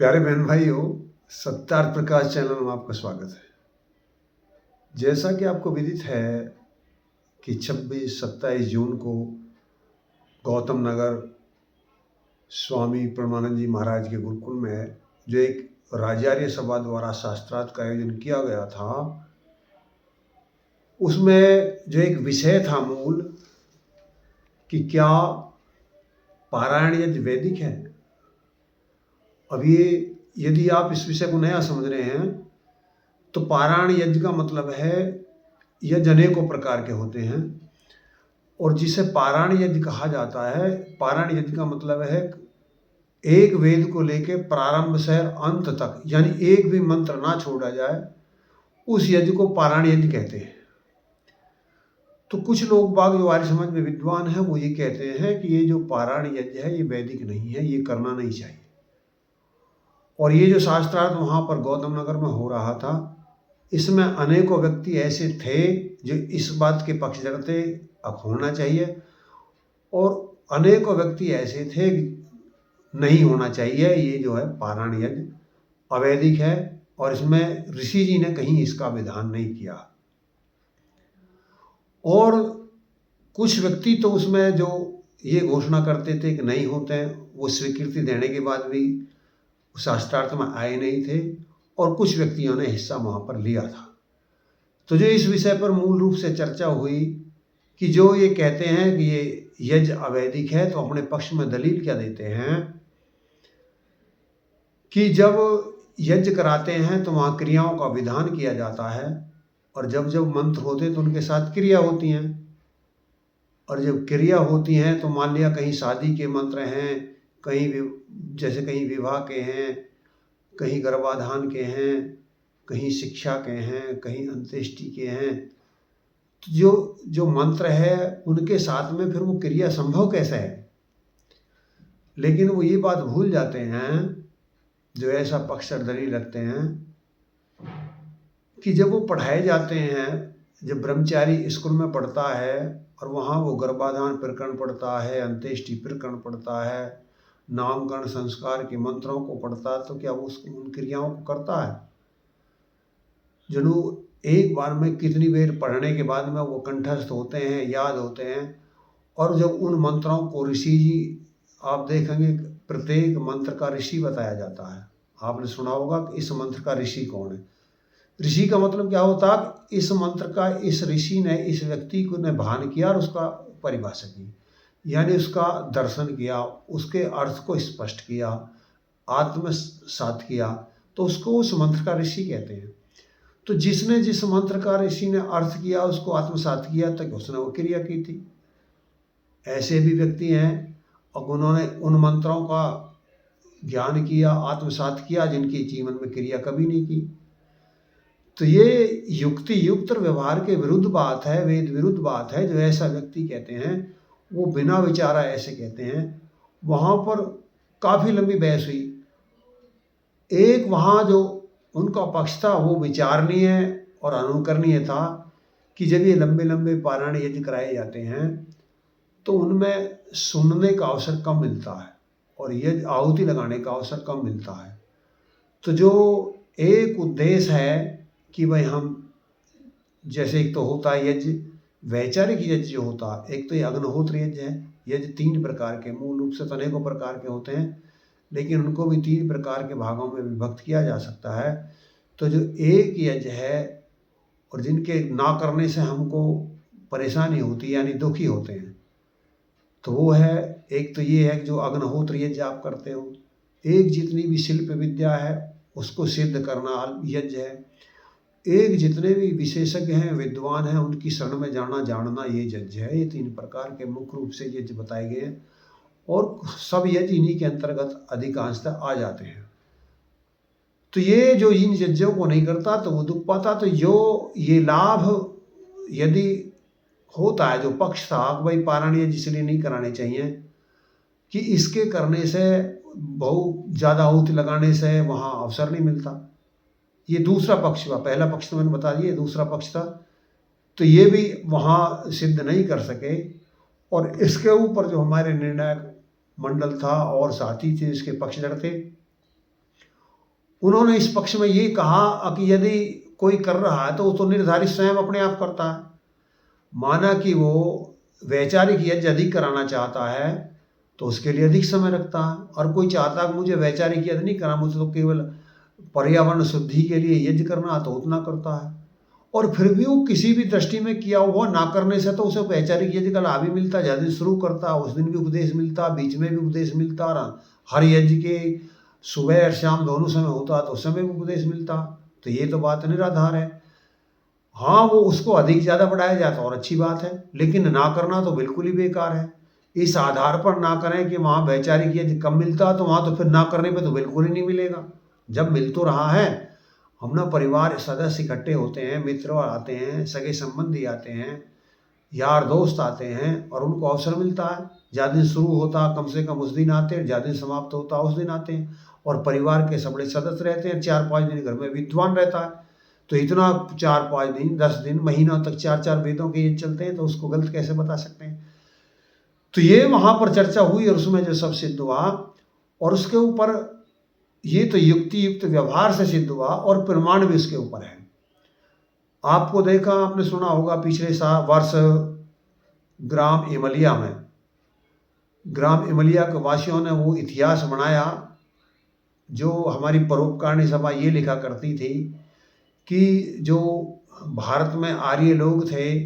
प्यारे बहन भाइयों, सत्यार्थ प्रकाश चैनल में आपका स्वागत है। जैसा कि आपको विदित है कि 26-27 जून को गौतम नगर स्वामी परमानंद जी महाराज के गुरुकुल में जो एक राजार्य सभा द्वारा शास्त्रार्थ का आयोजन किया गया था, उसमें जो एक विषय था मूल कि क्या पारायण यज्ञ वैदिक है। अब ये यदि आप इस विषय को नया समझ रहे हैं तो पारायण यज्ञ का मतलब है यज्ञ अनेकों प्रकार के होते हैं, और जिसे पारायण यज्ञ कहा जाता है, पारायण यज्ञ का मतलब है एक वेद को लेके प्रारंभ से अंत तक, यानी एक भी मंत्र ना छोड़ा जाए, उस यज्ञ को पारायण यज्ञ कहते हैं। तो कुछ लोग बाग जो आर्य समाज में विद्वान हैं वो ये कहते हैं कि ये जो पारायण यज्ञ है ये वैदिक नहीं है, ये करना नहीं चाहिए। और ये जो शास्त्रार्थ वहाँ पर गौतम नगर में हो रहा था, इसमें अनेकों व्यक्ति ऐसे थे जो इस बात के पक्षधर थे अब होना चाहिए, और अनेकों व्यक्ति ऐसे थे नहीं होना चाहिए, ये जो है पारायण यज्ञ अवैदिक है और इसमें ऋषि जी ने कहीं इसका विधान नहीं किया। और कुछ व्यक्ति तो उसमें जो ये घोषणा करते थे कि नहीं होते हैं, वो स्वीकृति देने के बाद भी शास्त्रार्थ में आए नहीं थे, और कुछ व्यक्तियों ने हिस्सा वहाँ पर लिया था। तो जो इस विषय पर मूल रूप से चर्चा हुई कि जो ये कहते हैं कि ये यज्ञ अवैदिक है, तो अपने पक्ष में दलील क्या देते हैं कि जब यज्ञ कराते हैं तो वहाँ क्रियाओं का विधान किया जाता है, और जब जब मंत्र होते तो उनके साथ क्रिया होती हैं, और जब क्रिया होती हैं तो मान लिया कहीं शादी के मंत्र हैं, कहीं जैसे कहीं विवाह के हैं, कहीं गर्भाधान के हैं, कहीं शिक्षा के हैं, कहीं अंत्येष्टि के हैं, तो जो मंत्र है उनके साथ में फिर वो क्रिया संभव कैसे है। लेकिन वो ये बात भूल जाते हैं, जो ऐसा पक्षधर दलील रखते हैं, कि जब वो पढ़ाए जाते हैं, जब ब्रह्मचारी स्कूल में पढ़ता है और वहाँ वो गर्भाधान प्रकरण पढ़ता है, अंत्येष्टि प्रकरण पढ़ता है, नामकरण संस्कार के मंत्रों को पढ़ता है, तो क्या वो उन क्रियाओं को करता है? जनू एक बार में कितनी बार पढ़ने के बाद में वो कंठस्थ होते हैं, याद होते हैं, और जब उन मंत्रों को ऋषि जी, आप देखेंगे प्रत्येक मंत्र का ऋषि बताया जाता है। आपने सुना होगा कि इस मंत्र का ऋषि कौन है। ऋषि का मतलब क्या होता है? इस मंत्र का इस ऋषि ने इस व्यक्ति को ने भान किया और उसका परिभाषा की, यानी उसका दर्शन किया, उसके अर्थ को स्पष्ट किया, आत्मसात किया, तो उसको उस मंत्र का ऋषि कहते हैं। तो जिसने जिस मंत्र का ऋषि ने अर्थ किया, उसको आत्मसात किया, तक उसने वो क्रिया की थी। ऐसे भी व्यक्ति हैं और उन्होंने उन मंत्रों का ज्ञान किया, आत्मसात किया, जिनकी जीवन में क्रिया कभी नहीं की। तो ये युक्ति युक्त व्यवहार के विरुद्ध बात है, वेद विरुद्ध बात है। जो ऐसा व्यक्ति कहते हैं वो बिना विचारा ऐसे कहते हैं। वहाँ पर काफ़ी लंबी बहस हुई। एक वहाँ जो उनका पक्ष था वो विचारणीय और अनुकरणीय था कि जब ये लंबे लंबे पारायण यज्ञ कराए जाते हैं तो उनमें सुनने का अवसर कम मिलता है और यज्ञ आहुति लगाने का अवसर कम मिलता है। तो जो एक उद्देश्य है कि भाई हम, जैसे एक तो होता है यज्ञ वैचारिक यज्ञ जो होता है, एक तो ये अग्निहोत्र यज्ञ है। यज्ञ 3 प्रकार के, मूल रूप से तो अनेकों प्रकार के होते हैं, लेकिन उनको भी 3 प्रकार के भागों में विभक्त किया जा सकता है। तो जो एक यज्ञ है और जिनके ना करने से हमको परेशानी होती है, यानी दुखी होते हैं, तो वो है, एक तो ये है कि जो अग्निहोत्र यज्ञ आप करते हो। एक जितनी भी शिल्प विद्या है उसको सिद्ध करना यज्ञ है। एक जितने भी विशेषज्ञ हैं, विद्वान हैं, उनकी शरण में जानना ये यज्ञ है। ये 3 प्रकार के मुख्य रूप से यज्ञ बताए गए हैं, और सब यज्ञ इन्हीं के अंतर्गत अधिकांशतः आ जाते हैं। तो ये जो इन यज्ञों को नहीं करता तो वो दुख पाता। तो जो ये लाभ यदि होता है, जो पक्ष था भाई पारायण यज्ञ इसलिए नहीं कराने चाहिए कि इसके करने से बहुत ज़्यादा आहुति लगाने से वहाँ अवसर नहीं मिलता, ये दूसरा पक्ष हुआ। पहला पक्ष तो मैंने बता दिया, दूसरा पक्ष था। तो ये भी वहाँ सिद्ध नहीं कर सके, और इसके ऊपर जो हमारे निर्णायक मंडल था और साथी थे, इसके पक्षधर थे, उन्होंने इस पक्ष में ये कहा कि यदि कोई कर रहा है तो वो तो निर्धारित स्वयं अपने आप करता है। माना कि वो वैचारिक यज्ञ अधिक कराना चाहता है तो उसके लिए अधिक समय रखता है, और कोई चाहता है कि मुझे वैचारिक यज्ञ नहीं करना, मुझे तो केवल पर्यावरण शुद्धि के लिए यज्ञ करना, तो उतना करता है। और फिर भी वो किसी भी दृष्टि में किया हुआ ना करने से तो उसे वैचारिक यज्ञ का लाभ ही मिलता। जिस दिन शुरू करता उस दिन भी उपदेश मिलता, बीच में भी उपदेश मिलता, और हर यज्ञ के सुबह और शाम दोनों समय होता तो उस समय भी उपदेश मिलता। तो ये तो बात निराधार है। हाँ, वो उसको अधिक ज़्यादा बढ़ाया जाए तो और अच्छी बात है, लेकिन ना करना तो बिल्कुल ही बेकार है। इस आधार पर ना करें कि वहाँ वैचारिक यज्ञ कम मिलता तो वहाँ तो फिर ना करने पे तो बिल्कुल ही नहीं मिलेगा। जब मिल तो रहा है, हम ना परिवार सदस्य इकट्ठे होते हैं, मित्र आते हैं, सगे संबंधी आते हैं, यार दोस्त आते हैं, और उनको अवसर मिलता है। जिस दिन शुरू होता कम से कम उस दिन आते हैं, जिस दिन समाप्त होता उस दिन आते हैं, और परिवार के सब बड़े सदस्य रहते हैं। 4-5 दिन घर में विद्वान रहता है, तो इतना 4-5 दिन 10 दिन महीनों तक 4-4 वेदों के ये चलते हैं, तो उसको गलत कैसे बता सकते हैं। तो ये वहाँ पर चर्चा हुई और उसमें जो सब सिद्ध हुआ, और उसके ऊपर ये तो युक्ति युक्त व्यवहार से सिद्ध हुआ, और प्रमाण भी उसके ऊपर है। आपको देखा, आपने सुना होगा पिछले वर्ष ग्राम इमलिया में, ग्राम इमलिया के वासियों ने वो इतिहास बनाया, जो हमारी परोपकारिणी सभा ये लिखा करती थी कि जो भारत में आर्य लोग थे,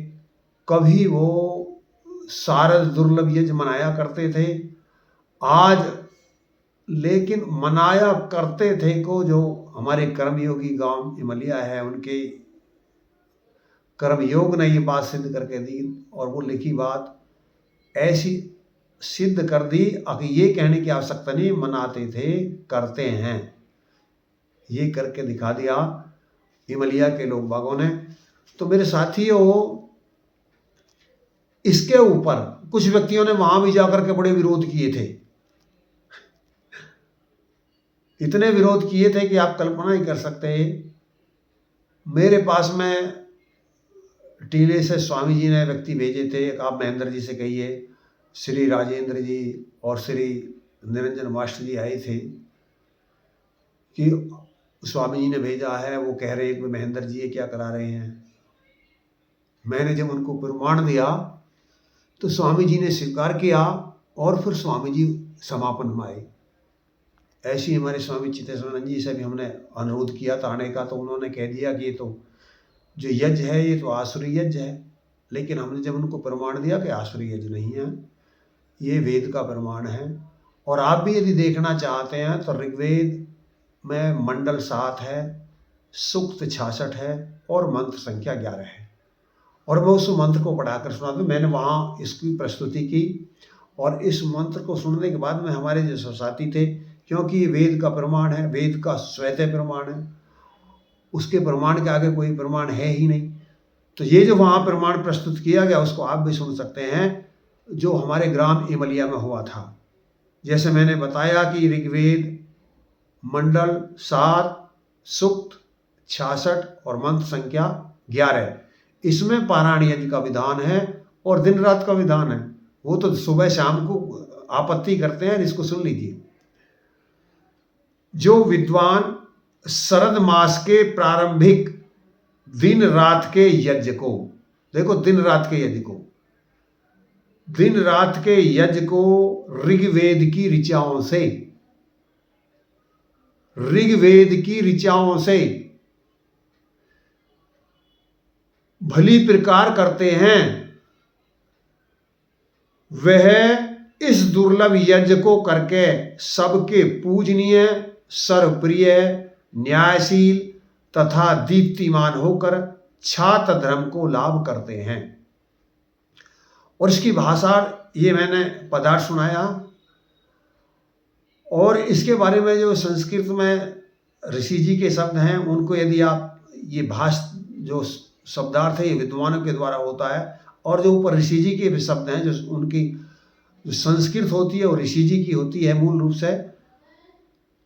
कभी वो शारद दुर्लभ यज्ञ मनाया करते थे। आज लेकिन मनाया करते थे को जो हमारे कर्मयोगी गांव इमलिया है, उनके कर्मयोग ने ये बात सिद्ध करके दी, और वो लिखी बात ऐसी सिद्ध कर दी कि ये कहने की आवश्यकता नहीं, मनाते थे करते हैं, ये करके दिखा दिया इमलिया के लोग बागों ने। तो मेरे साथियों, इसके ऊपर कुछ व्यक्तियों ने वहां भी जाकर के बड़े विरोध किए थे, इतने विरोध किए थे कि आप कल्पना ही कर सकते हैं। मेरे पास में टीले से स्वामी जी ने व्यक्ति भेजे थे, आप महेंद्र जी से कहिए, श्री राजेंद्र जी और श्री निरंजन मास्टर जी आए थे कि स्वामी जी ने भेजा है, वो कह रहे हैं कि महेंद्र जी ये क्या करा रहे हैं। मैंने जब उनको प्रमाण दिया तो स्वामी जी ने स्वीकार किया, और फिर स्वामी जी समापन में आए। ऐसे ही हमारे स्वामी चित्तेश्वरानंद जी से भी हमने अनुरोध किया था आने का, तो उन्होंने कह दिया कि ये तो जो यज्ञ है ये तो आसुरी यज्ञ है। लेकिन हमने जब उनको प्रमाण दिया कि आसुरी यज्ञ नहीं है, ये वेद का प्रमाण है। और आप भी यदि देखना चाहते हैं तो ऋग्वेद में मंडल 7 है, सूक्त 66 है, और मंत्र संख्या 11 है। और मैं उस मंत्र को पढ़ाकर सुना दूँ, मैंने वहाँ इसकी प्रस्तुति की, और इस मंत्र को सुनने के बाद में हमारे जो साथी थे, क्योंकि ये वेद का प्रमाण है, वेद का स्वतः प्रमाण है, उसके प्रमाण के आगे कोई प्रमाण है ही नहीं, तो ये जो वहाँ प्रमाण प्रस्तुत किया गया उसको आप भी सुन सकते हैं, जो हमारे ग्राम इमलिया में हुआ था। जैसे मैंने बताया कि ऋग्वेद मंडल 7, सूक्त 66 और मंत्र संख्या 11, इसमें पारायण यज्ञ का विधान है और दिन रात का विधान है। वो तो सुबह शाम को आपत्ति करते हैं, इसको सुन लीजिए। जो विद्वान शरद मास के प्रारंभिक दिन रात के यज्ञ को, देखो दिन रात के यज्ञ को, दिन रात के यज्ञ को ऋग्वेद की ऋचाओं से, ऋग्वेद की ऋचाओं से भली प्रकार करते हैं, वह इस दुर्लभ यज्ञ को करके सबके पूजनीय, सर्वप्रिय, न्यायशील तथा दीप्तिमान होकर छात्र धर्म को लाभ करते हैं। और इसकी भाषा ये मैंने पदार्थ सुनाया, और इसके बारे में जो संस्कृत में ऋषि जी के शब्द हैं, उनको यदि आप ये जो शब्दार्थ है ये विद्वानों के द्वारा होता है, और जो ऊपर ऋषि जी के शब्द हैं, जो उनकी जो संस्कृत होती है वो ऋषि जी की होती है मूल रूप से।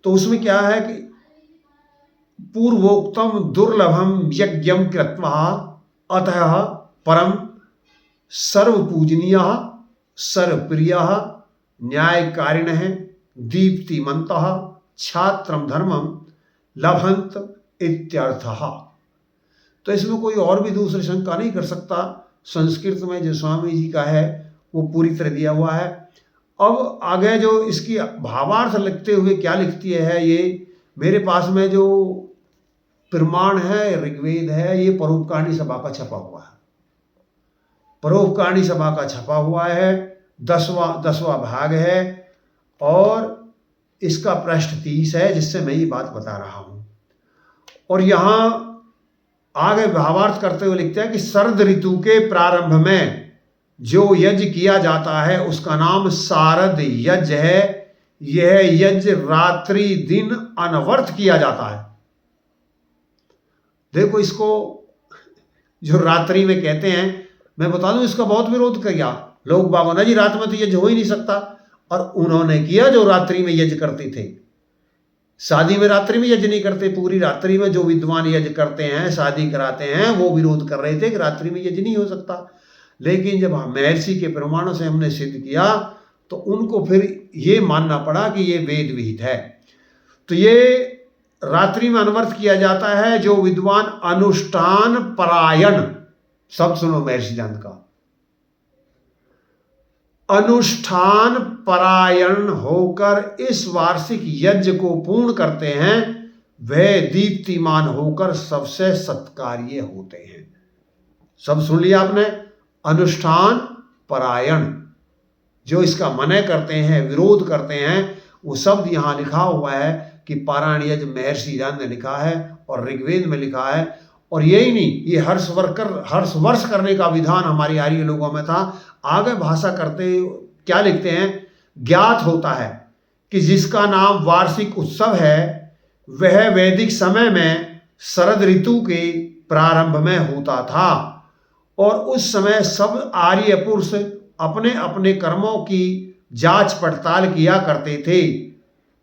तो उसमें क्या है कि पूर्वोक्तम दुर्लभम यज्ञम कृत्वा अतः परम सर्वपूजनीय सर्वप्रिय न्यायकारिण दीप्तिमंत छात्रम धर्मम लभंत इत्यर्थः। तो इसमें कोई और भी दूसरी शंका नहीं कर सकता। संस्कृत में जो स्वामी जी का है वो पूरी तरह दिया हुआ है। अब आगे जो इसकी भावार्थ लिखते हुए क्या लिखती है, ये मेरे पास में जो प्रमाण है ऋग्वेद है, ये परोपकारिणी सभा का छपा हुआ है। परोपकारिणी सभा का छपा हुआ है, 10वां भाग है और इसका पृष्ठ 30 है, जिससे मैं ये बात बता रहा हूं। और यहां आगे भावार्थ करते हुए लिखते हैं कि शरद ऋतु के प्रारंभ में जो यज्ञ किया जाता है उसका नाम शारद यज्ञ है। यह यज्ञ रात्रि दिन अनवर्त किया जाता है। देखो, इसको जो रात्रि में कहते हैं, मैं बता दूं इसका बहुत विरोध किया लोग बागों ने, जी रात में तो यज्ञ हो ही नहीं सकता। और उन्होंने किया जो रात्रि में यज्ञ करते थे। शादी में रात्रि में यज्ञ नहीं करते, पूरी रात्रि में जो विद्वान यज्ञ करते हैं, शादी कराते हैं, वो विरोध कर रहे थे कि रात्रि में यज्ञ नहीं हो सकता। लेकिन जब महर्षि के प्रमाणों से हमने सिद्ध किया तो उनको फिर ये मानना पड़ा कि ये वेद विहित है। तो ये रात्रि में अनवर्त किया जाता है जो विद्वान अनुष्ठान परायण, शब्द सुनो महर्षि दंत का, अनुष्ठान परायण होकर इस वार्षिक यज्ञ को पूर्ण करते हैं, वे दीप्तिमान होकर सबसे सत्कार्य होते हैं। सब सुन लिया आपने। अनुष्ठान परायण, जो इसका मना करते हैं, विरोध करते हैं, वो शब्द यहां लिखा हुआ है कि पारायण यज्ञ महर्षि दंत ने लिखा है और ऋग्वेद में लिखा है। और यही नहीं, ये हर्ष वर्ष करने का विधान हमारे आर्य लोगों में था। आगे भाषा करते क्या लिखते हैं, ज्ञात होता है कि जिसका नाम वार्षिक उत्सव है वह वैदिक समय में शरद ऋतु के प्रारंभ में होता था और उस समय सब आर्य पुरुष अपने अपने कर्मों की जांच पड़ताल किया करते थे।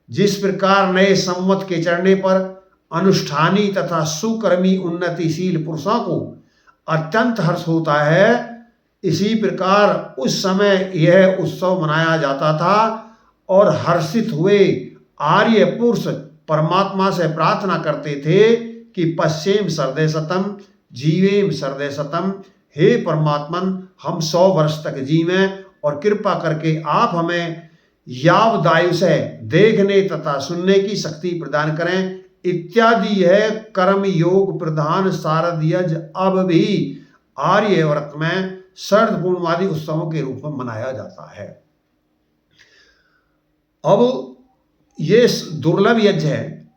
जिस प्रकार नए संवत के चढ़ने पर अनुष्ठानी तथा सुकर्मी उन्नतिशील पुरुषों को अत्यंत हर्ष होता है, इसी प्रकार उस समय यह उत्सव मनाया जाता था और हर्षित हुए आर्य पुरुष परमात्मा से प्रार्थना करते थे कि पश्येम सर्दे शतम जीवेम सर्दे शतम, हे परमात्मन हम 100 वर्ष तक जीवें और कृपा करके आप हमें यावदायु से देखने तथा सुनने की शक्ति प्रदान करें इत्यादि है कर्म योग प्रधान शारद यज्ञ अब भी आर्य व्रत में शरद पूर्णिमादि उत्सवों के रूप में मनाया जाता है। अब ये दुर्लभ यज्ञ है,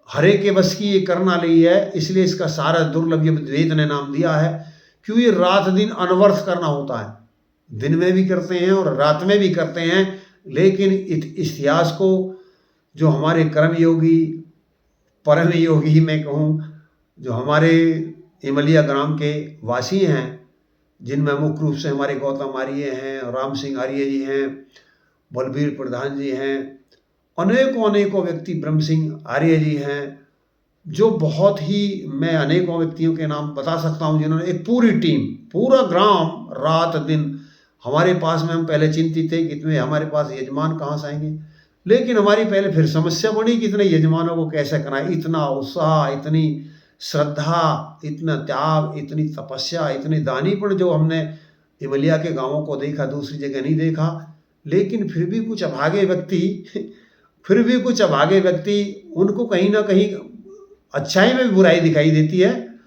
हरे के बस की ये करना नहीं है, इसलिए इसका सारा दुर्लभ वेद ने नाम दिया है। क्यों? ये रात दिन अनवर्थ करना होता है, दिन में भी करते हैं और रात में भी करते हैं। लेकिन इतिहास को जो हमारे कर्मयोगी परम योगी मैं कहूँ, जो हमारे इमलिया ग्राम के वासी हैं, जिनमें मुख्य रूप से हमारे गौतम आर्य हैं, राम सिंह आर्य जी हैं, बलबीर प्रधान जी हैं, अनेकों अनेकों व्यक्ति, ब्रह्म सिंह आर्य जी हैं, जो बहुत ही, मैं अनेकों व्यक्तियों के नाम बता सकता हूँ जिन्होंने एक पूरी टीम, पूरा ग्राम रात दिन हमारे पास में, हम पहले चिंतित थे कि इतने हमारे पास यजमान कहाँ से आएंगे, लेकिन हमारी पहले फिर समस्या बनी कि इतने यजमानों को कैसे कराएं। इतना उत्साह, इतनी श्रद्धा, इतना त्याग, इतनी तपस्या, इतनी दानीपण जो हमने इमलिया के गांवों को देखा, दूसरी जगह नहीं देखा। लेकिन फिर भी कुछ अभागे व्यक्ति उनको कहीं ना कहीं अच्छाई में भी बुराई दिखाई देती है,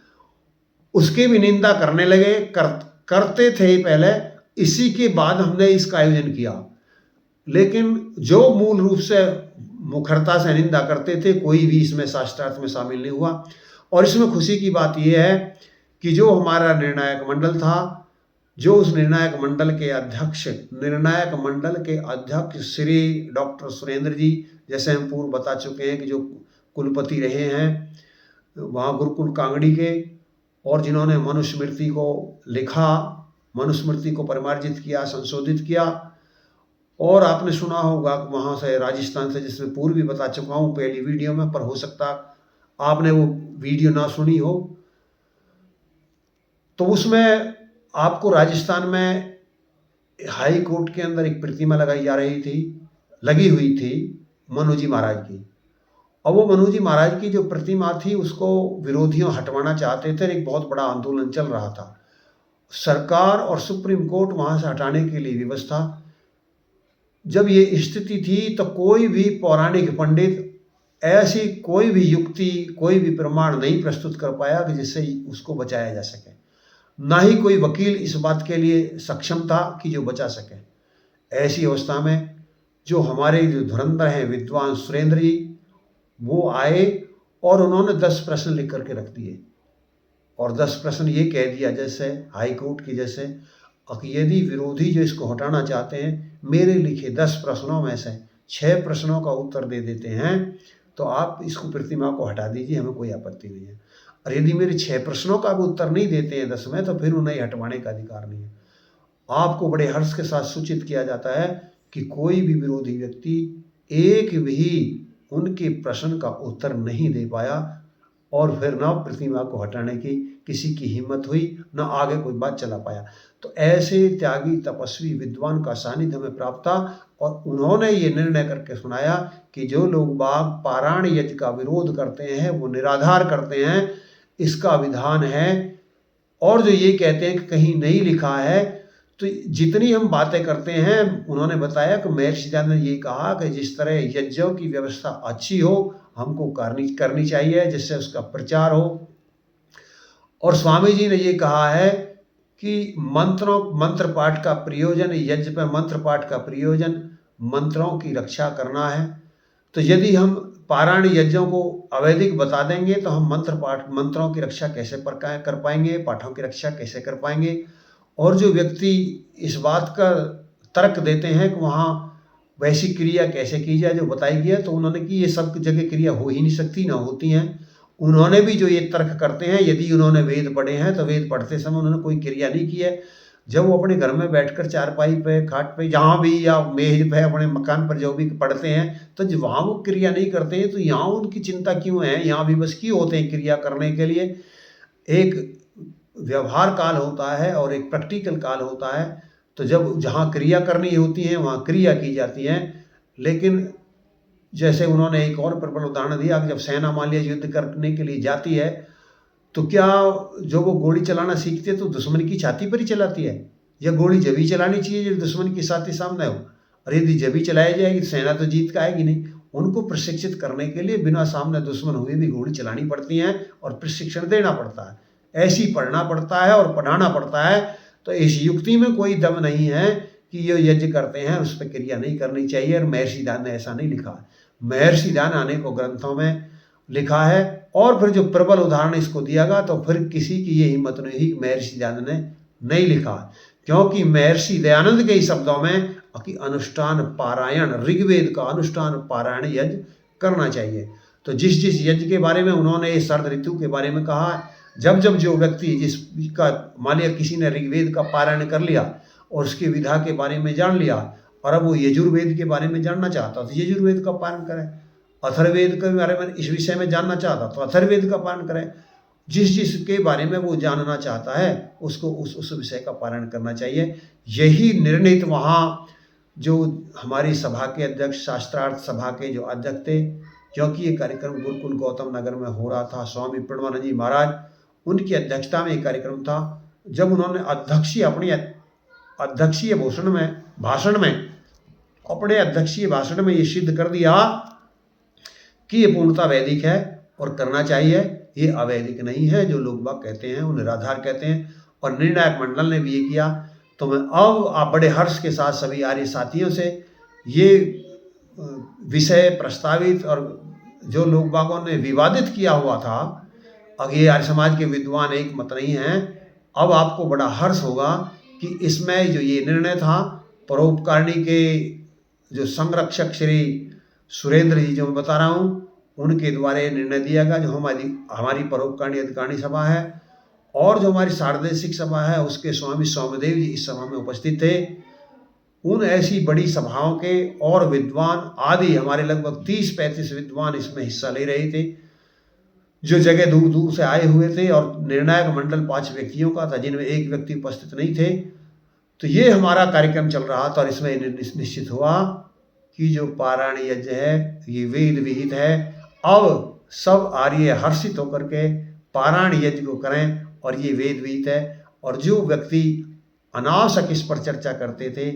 उसकी भी निंदा करने लगे, करते थे पहले। इसी के बाद हमने इसका आयोजन किया। लेकिन जो मूल रूप से मुखरता से निंदा करते थे, कोई भी इसमें शास्त्रार्थ में शामिल नहीं हुआ। और इसमें खुशी की बात यह है कि जो हमारा निर्णायक मंडल था, जो उस निर्णायक मंडल के अध्यक्ष श्री डॉक्टर सुरेंद्र जी, जैसे हम पूर्व बता चुके हैं कि जो कुलपति रहे हैं वहाँ गुरुकुल कांगड़ी के, और जिन्होंने मनुस्मृति को लिखा, मनुस्मृति को परिमार्जित किया, संशोधित किया। और आपने सुना होगा वहाँ से, राजस्थान से, जिसमें पूर्व भी बता चुका हूँ पहली वीडियो में, पर हो सकता आपने वो वीडियो ना सुनी हो। तो उसमें आपको राजस्थान में हाई कोर्ट के अंदर एक प्रतिमा लगी हुई थी मनु जी महाराज की, अब वो मनु जी महाराज की जो प्रतिमा थी उसको विरोधियों हटवाना चाहते थे, एक बहुत बड़ा आंदोलन चल रहा था। सरकार और सुप्रीम कोर्ट वहां से हटाने के लिए व्यवस्था। जब ये स्थिति थी तो कोई भी पौराणिक पंडित ऐसी कोई भी युक्ति, कोई भी प्रमाण नहीं प्रस्तुत कर पाया कि जिससे उसको बचाया जा सके। ना ही कोई वकील इस बात के लिए सक्षम था कि जो बचा सके। ऐसी अवस्था में जो हमारे जो धुरंधर हैं विद्वान सुरेंद्र जी, वो आए और उन्होंने 10 प्रश्न लिख करके रख दिए और 10 प्रश्न ये कह दिया जैसे हाई कोर्ट की जैसे कि यदि विरोधी जो इसको हटाना चाहते हैं मेरे लिखे 10 प्रश्नों में से 6 प्रश्नों का उत्तर दे देते हैं तो आप इसको प्रतिमा को हटा दीजिए, हमें कोई आपत्ति नहीं है। और यदि मेरे 6 प्रश्नों का भी उत्तर नहीं देते हैं 10 में तो फिर उन्हें हटवाने का अधिकार नहीं है। आपको बड़े हर्ष के साथ सूचित किया जाता है कि कोई भी विरोधी व्यक्ति एक भी उनके प्रश्न का उत्तर नहीं दे पाया और फिर ना प्रतिमा को हटाने की किसी की हिम्मत हुई, ना आगे कोई बात चला पाया। तो ऐसे त्यागी तपस्वी विद्वान का सानिध्य हमें प्राप्त था और उन्होंने ये निर्णय करके सुनाया कि जो लोग बाग पारायण यज्ञ का विरोध करते हैं वो निराधार करते हैं, इसका विधान है। और जो ये कहते हैं कि कहीं नहीं लिखा है, तो जितनी हम बातें करते हैं उन्होंने बताया कि महर्षि दयानंद ने ये कहा कि जिस तरह यज्ञों की व्यवस्था अच्छी हो हमको करनी चाहिए जिससे उसका प्रचार हो। और स्वामी जी ने ये कहा है कि मंत्र पाठ का प्रयोजन, यज्ञ पर मंत्र पाठ का प्रयोजन मंत्रों की रक्षा करना है। तो यदि हम पारायण यज्ञों को अवैधिक बता देंगे तो हम मंत्रों की रक्षा कैसे कर पाएंगे, पाठों की रक्षा कैसे कर पाएंगे। और जो व्यक्ति इस बात का तर्क देते हैं कि वहाँ वैसी क्रिया कैसे की जाए जो बताई गई है, तो उन्होंने कि ये सब जगह क्रिया हो ही नहीं सकती, ना होती हैं। उन्होंने भी जो ये तर्क करते हैं, यदि उन्होंने वेद पढ़े हैं तो वेद पढ़ते समय उन्होंने कोई क्रिया नहीं की है। जब वो अपने घर में बैठकर चारपाई पे, खाट पे, जहाँ भी या मेज पे अपने मकान पर जो भी पढ़ते हैं, तो जब वहाँ वो क्रिया नहीं करते हैं तो यहाँ उनकी चिंता क्यों है? यहाँ भी बस क्यों होते हैं क्रिया करने के लिए? एक व्यवहार काल होता है और एक प्रैक्टिकल काल होता है। तो जब जहाँ क्रिया करनी होती है वहाँ क्रिया की जाती है। लेकिन जैसे उन्होंने एक और प्रबल उदाहरण दिया कि जब सेना मान लिया युद्ध करने के लिए जाती है तो क्या जो वो गोली चलाना सीखती है तो दुश्मन की छाती पर ही चलाती है, या गोली जब ही चलानी चाहिए जब दुश्मन की छाती सामने हो? और यदि जब ही चलाई जाएगी तो सेना तो जीत का आएगी नहीं। उनको प्रशिक्षित करने के लिए बिना सामने दुश्मन हुए भी गोली चलानी पड़ती है और प्रशिक्षण देना पड़ता है, ऐसी पढ़ना पड़ता है और पढ़ाना पड़ता है। तो इस युक्ति में कोई दम नहीं है कि ये यज्ञ करते हैं उस पर क्रिया नहीं करनी चाहिए। और महर्षि दयानंद ने ऐसा नहीं लिखा। महर्षि दयानंद अनेकों ग्रंथों में लिखा है। और फिर जो प्रबल उदाहरण इसको दिया गया तो फिर किसी की ये हिम्मत नहीं हुई कि महर्षि दयानंद ने नहीं लिखा, क्योंकि महर्षि दयानंद के ही शब्दों में कि अनुष्ठान पारायण, ऋग्वेद का अनुष्ठान पारायण यज्ञ करना चाहिए। तो जिस जिस यज्ञ के बारे में उन्होंने शरद ऋतु के बारे में कहा, जब जब जो व्यक्ति जिसका मान लिया किसी ने ऋग्वेद का पारायण कर लिया और उसकी विधा के बारे में जान लिया और अब वो यजुर्वेद के बारे में जानना चाहता तो यजुर्वेद का पारण करें, अथर्ववेद के बारे में इस विषय में जानना चाहता तो अथर्ववेद का पारण करें। जिस जिसके बारे में वो जानना चाहता है उसको उस विषय का पारण करना चाहिए। यही निर्णित वहाँ जो हमारी सभा के अध्यक्ष, शास्त्रार्थ सभा के जो अध्यक्ष थे, क्योंकि ये कार्यक्रम गुरुकुल गौतम नगर में हो रहा था, स्वामी प्रणवानंद जी महाराज उनकी अध्यक्षता में ये कार्यक्रम था। जब उन्होंने अपने अध्यक्षीय भाषण में ये सिद्ध कर दिया कि ये पूर्णता वैदिक है और करना चाहिए, ये अवैदिक नहीं है जो लोग बाग कहते हैं, वो निराधार कहते हैं, और निर्णायक मंडल ने भी ये किया। तो मैं अब आप बड़े हर्ष के साथ सभी आर्य साथियों से ये विषय प्रस्तावित और जो लोग बागों ने विवादित किया हुआ था, अब ये आर्य समाज के विद्वान एक मत नहीं हैं। अब आपको बड़ा हर्ष होगा कि इसमें जो ये निर्णय था परोपकारिणी के जो संरक्षक श्री सुरेंद्र जी जो मैं बता रहा हूँ उनके द्वारा ये निर्णय दिया गया। जो हमारी परोपकारिणी अधिकारिणी सभा है और जो हमारी सार्वदेशिक सभा है उसके स्वामी सौम्यदेव जी इस सभा में उपस्थित थे। उन ऐसी बड़ी सभाओं के और विद्वान आदि हमारे लगभग 30-35 विद्वान इसमें हिस्सा ले रहे थे, जो जगह दूर दूर से आए हुए थे, और निर्णायक मंडल 5 व्यक्तियों का था जिनमें एक व्यक्ति उपस्थित नहीं थे। तो ये हमारा कार्यक्रम चल रहा था और इसमें निश्चित हुआ कि जो पारायण यज्ञ है ये वेद विहित है, अब सब आर्य हर्षित होकर के पारायण यज्ञ को करें, और ये वेद विहित है। और जो व्यक्ति अनावश्यक इस पर चर्चा करते थे,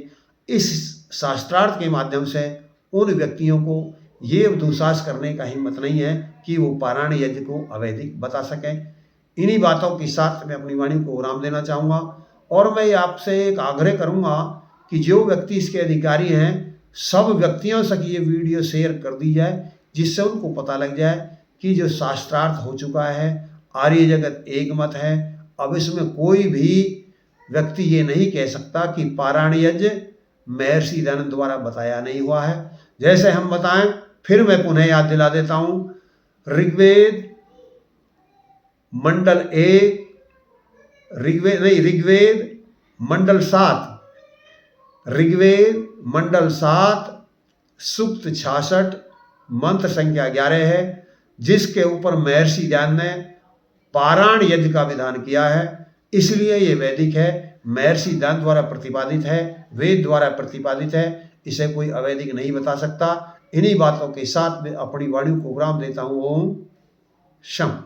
इस शास्त्रार्थ के माध्यम से उन व्यक्तियों को ये दुस्साहस करने का हिम्मत नहीं है कि वो पारायण यज्ञ को अवैधिक बता सकें। इन्हीं बातों के साथ मैं अपनी वाणी को विराम देना चाहूँगा, और मैं आपसे एक आग्रह करूँगा कि जो व्यक्ति इसके अधिकारी हैं, सब व्यक्तियों तक ये वीडियो शेयर कर दी जाए, जिससे उनको पता लग जाए कि जो शास्त्रार्थ हो चुका है, आर्य जगत एक मत है। अब इसमें कोई भी व्यक्ति ये नहीं कह सकता कि पारायण यज्ञ महर्षि दयानंद द्वारा बताया नहीं हुआ है। जैसे हम बताएं, फिर मैं पुनः याद दिला देता हूँ, ऋग्वेद मंडल 1, ऋग्वेद मंडल 7, ऋग्वेद मंडल 7 सूक्त 66 मंत्र संख्या 11 है, जिसके ऊपर महर्षि दयानंद ने पारायण यज्ञ का विधान किया है। इसलिए ये वैदिक है, महर्षि दयानंद द्वारा प्रतिपादित है, वेद द्वारा प्रतिपादित है, इसे कोई अवैधिक नहीं बता सकता। इन्हीं बातों के साथ मैं अपनी वाणी को विराम देता हूँ। ओम शम।